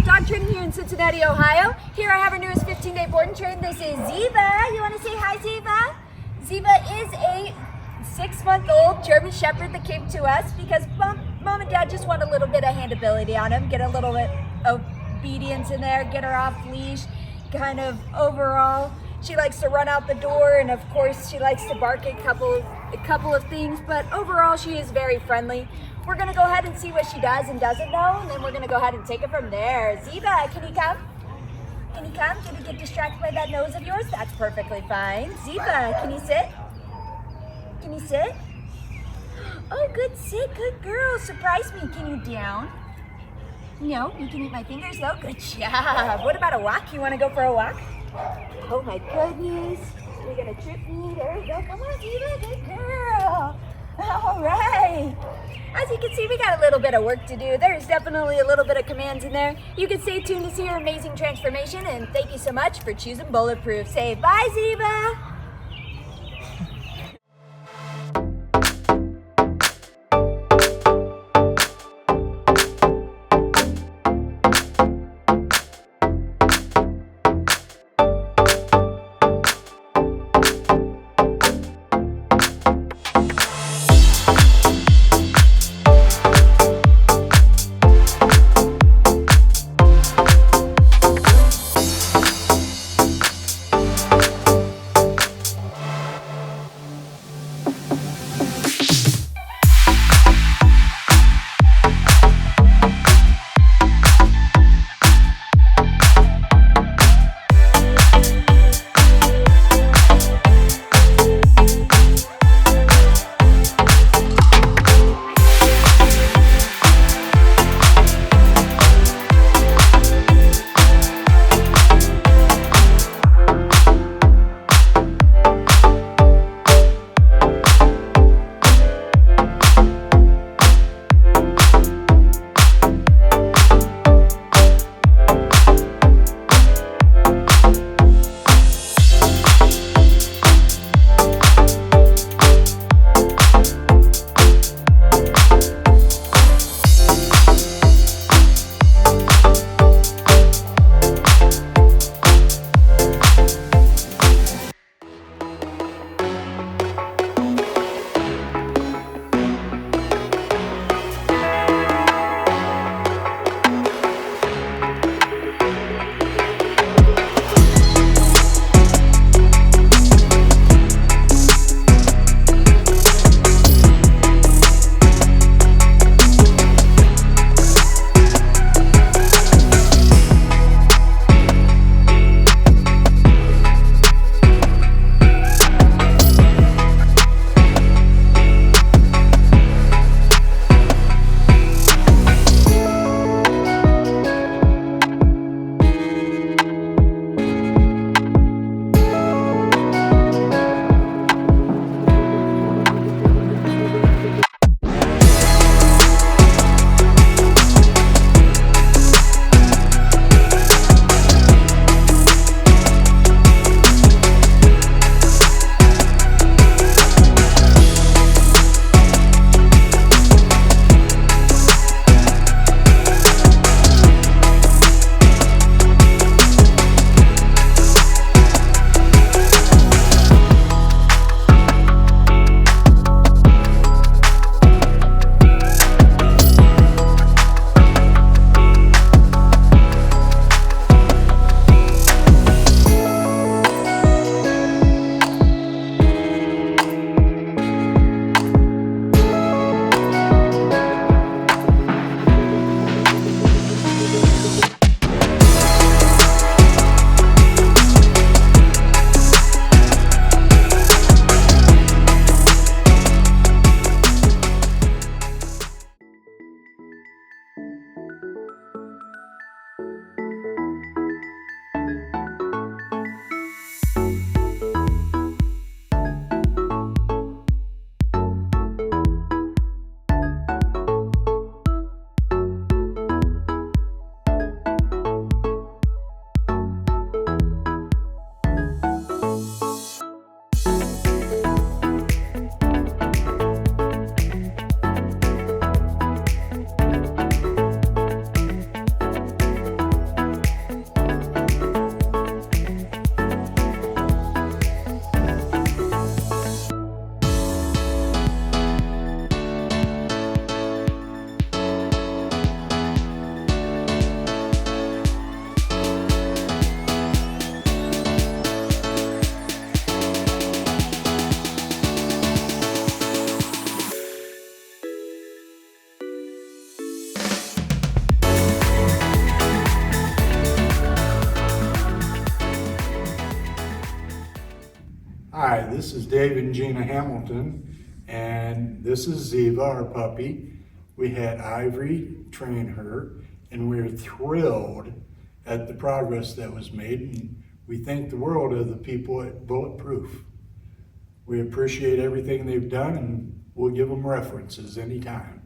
Dog Training here in Cincinnati, Ohio. Here I have our newest 15-day board and train. This is Ziva. You want to say hi, Ziva? Ziva is a 6-month-old German Shepherd that came to us because mom and dad just want a little bit of handability on him, get a little bit of obedience in there, get her off leash, kind of overall. She likes to run out the door, and of course she likes to bark a couple of things, but overall she is very friendly. We're gonna go ahead and see what she does and doesn't know, and then we're gonna go ahead and take it from there. Ziva, can you come? Can you come? Did you get distracted by that nose of yours? That's perfectly fine. Ziva, can you sit? Can you sit? Oh, good sit, good girl. Surprise me. Can you down? No, you can eat my fingers though. Good job. What about a walk? You want to go for a walk? Oh my goodness. You're going to trip me. There we go. Come on, Ziva. Good girl. All right. As you can see, we got a little bit of work to do. There's definitely a little bit of commands in there. You can stay tuned to see her amazing transformation, and thank you so much for choosing Bulletproof. Say bye, Ziva. Hi, this is Dave and Gina Hamilton, and this is Ziva, our puppy. We had Ivory train her, and we're thrilled at the progress that was made, and we thank the world of the people at Bulletproof. We appreciate everything they've done, and we'll give them references anytime.